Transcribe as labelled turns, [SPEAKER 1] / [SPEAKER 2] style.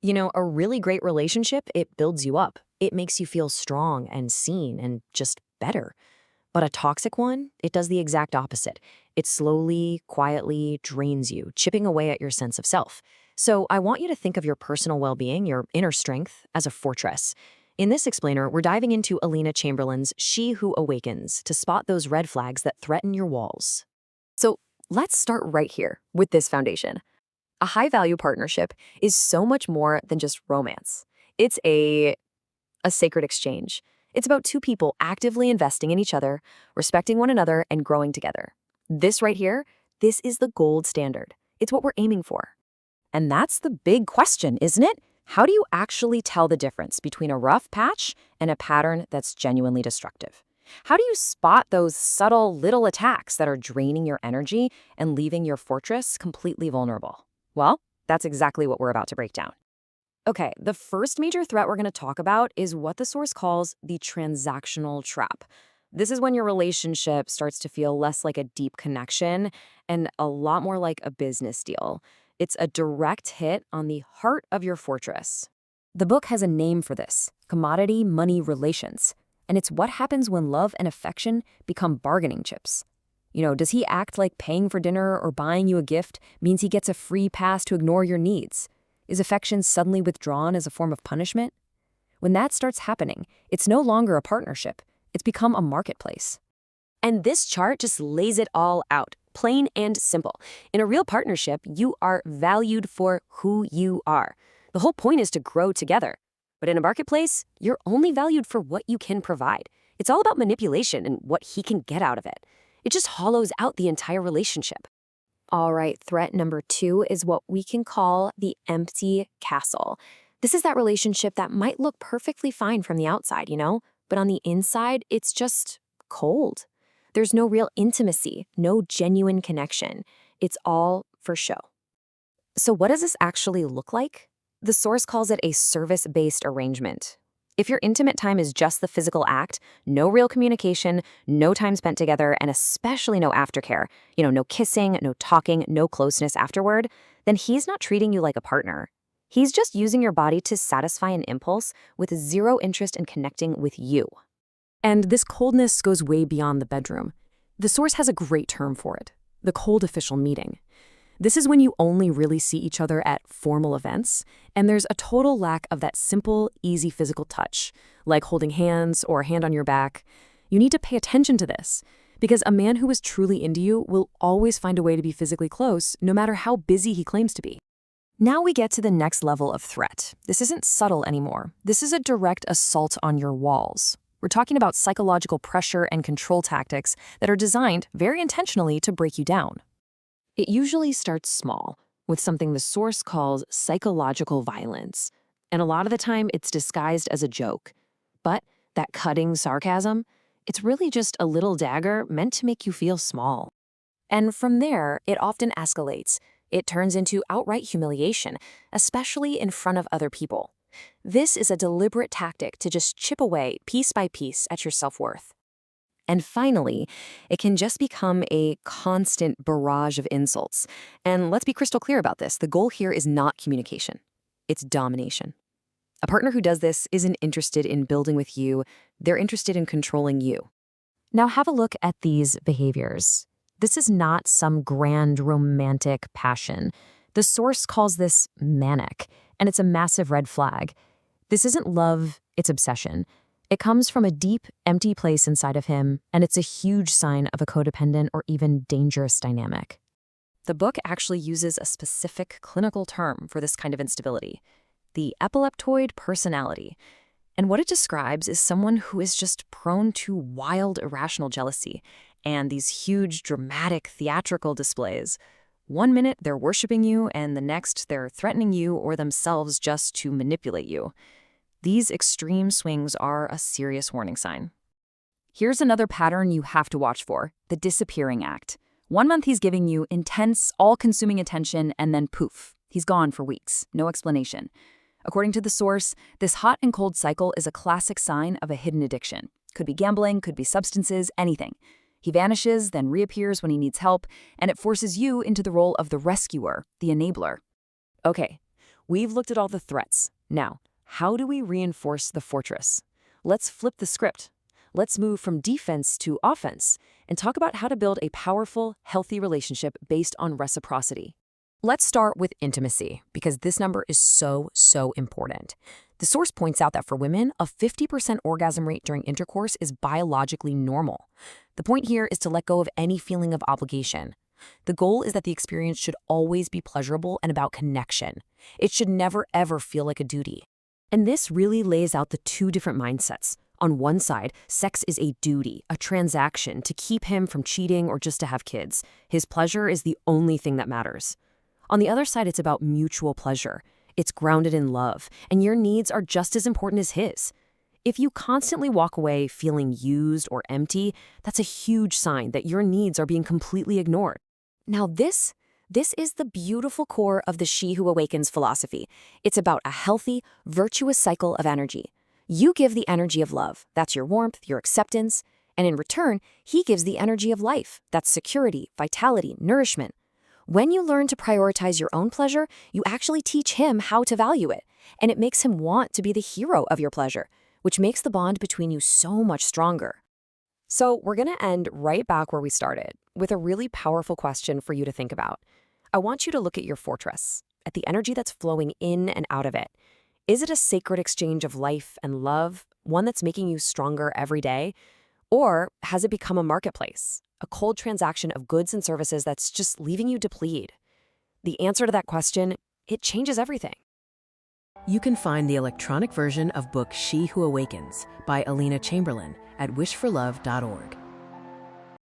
[SPEAKER 1] A really great relationship, it builds you up. It makes you feel strong and seen and just better. But a toxic one, it does the exact opposite. It slowly, quietly drains you, chipping away at your sense of self. So I want you to think of your personal well-being, your inner strength, as a fortress. In this explainer, we're diving into Alina Chamberlain's She Who Awakens to spot those red flags that threaten your walls. So let's start right here with this foundation. A high-value partnership is so much more than just romance. It's a sacred exchange. It's about two people actively investing in each other, respecting one another, and growing together. This right here, this is the gold standard. It's what we're aiming for. And that's the big question, isn't it? How do you actually tell the difference between a rough patch and a pattern that's genuinely destructive? How do you spot those subtle little attacks that are draining your energy and leaving your fortress completely vulnerable? Well, that's exactly what we're about to break down. Okay, the first major threat we're going to talk about is what the source calls the transactional trap. This is when your relationship starts to feel less like a deep connection and a lot more like a business deal. It's a direct hit on the heart of your fortress. The book has a name for this: commodity money relations. And it's what happens when love and affection become bargaining chips. Does he act like paying for dinner or buying you a gift means he gets a free pass to ignore your needs? Is affection suddenly withdrawn as a form of punishment? When that starts happening, it's no longer a partnership. It's become a marketplace. And this chart just lays it all out, plain and simple. In a real partnership, you are valued for who you are. The whole point is to grow together. But in a marketplace, you're only valued for what you can provide. It's all about manipulation and what he can get out of it. It just hollows out the entire relationship. All right, threat number 2 is what we can call the empty castle. This is that relationship that might look perfectly fine from the outside, but on the inside, it's just cold. There's no real intimacy, no genuine connection. It's all for show. So what does this actually look like? The source calls it a service-based arrangement. If your intimate time is just the physical act, no real communication, no time spent together, and especially no aftercare, no kissing, no talking, no closeness afterward, then he's not treating you like a partner. He's just using your body to satisfy an impulse with zero interest in connecting with you. And this coldness goes way beyond the bedroom. The source has a great term for it: the cold official meeting. This is when you only really see each other at formal events, and there's a total lack of that simple, easy physical touch, like holding hands or a hand on your back. You need to pay attention to this, because a man who is truly into you will always find a way to be physically close, no matter how busy he claims to be. Now we get to the next level of threat. This isn't subtle anymore. This is a direct assault on your walls. We're talking about psychological pressure and control tactics that are designed very intentionally to break you down. It usually starts small, with something the source calls psychological violence. And a lot of the time, it's disguised as a joke. But that cutting sarcasm, it's really just a little dagger meant to make you feel small. And from there, it often escalates. It turns into outright humiliation, especially in front of other people. This is a deliberate tactic to just chip away, piece by piece, at your self-worth. And finally, it can just become a constant barrage of insults. And let's be crystal clear about this. The goal here is not communication. It's domination. A partner who does this isn't interested in building with you. They're interested in controlling you. Now have a look at these behaviors. This is not some grand romantic passion. The source calls this manic, and it's a massive red flag. This isn't love, it's obsession. It comes from a deep, empty place inside of him, and it's a huge sign of a codependent or even dangerous dynamic. The book actually uses a specific clinical term for this kind of instability: the epileptoid personality. And what it describes is someone who is just prone to wild, irrational jealousy and these huge, dramatic, theatrical displays. One minute they're worshiping you, and the next they're threatening you or themselves just to manipulate you. These extreme swings are a serious warning sign. Here's another pattern you have to watch for: the disappearing act. 1 month he's giving you intense, all-consuming attention, and then poof, he's gone for weeks, no explanation. According to the source, this hot and cold cycle is a classic sign of a hidden addiction. Could be gambling, could be substances, anything. He vanishes, then reappears when he needs help, and it forces you into the role of the rescuer, the enabler. Okay, We've looked at all the threats. Now, how do we reinforce the fortress? Let's flip the script. Let's move from defense to offense and talk about how to build a powerful, healthy relationship based on reciprocity. Let's start with intimacy, because this number is so important. The source points out that for women, a 50% orgasm rate during intercourse is biologically normal. The point here is to let go of any feeling of obligation. The goal is that the experience should always be pleasurable and about connection. It should never, ever feel like a duty. And this really lays out the two different mindsets. On one side, sex is a duty, a transaction to keep him from cheating or just to have kids. His pleasure is the only thing that matters. On the other side, it's about mutual pleasure. It's grounded in love, and your needs are just as important as his. If you constantly walk away feeling used or empty, that's a huge sign that your needs are being completely ignored. Now this is the beautiful core of the She Who Awakens philosophy. It's about a healthy, virtuous cycle of energy. You give the energy of love, that's your warmth, your acceptance, and in return, he gives the energy of life, that's security, vitality, nourishment. When you learn to prioritize your own pleasure, you actually teach him how to value it, and it makes him want to be the hero of your pleasure, which makes the bond between you so much stronger. So we're going to end right back where we started, with a really powerful question for you to think about. I want you to look at your fortress, at the energy that's flowing in and out of it. Is it a sacred exchange of life and love, one that's making you stronger every day? Or has it become a marketplace, a cold transaction of goods and services that's just leaving you depleted? The answer to that question, it changes everything.
[SPEAKER 2] You can find the electronic version of book She Who Awakens by Alina Chamberlain at wishforlove.org.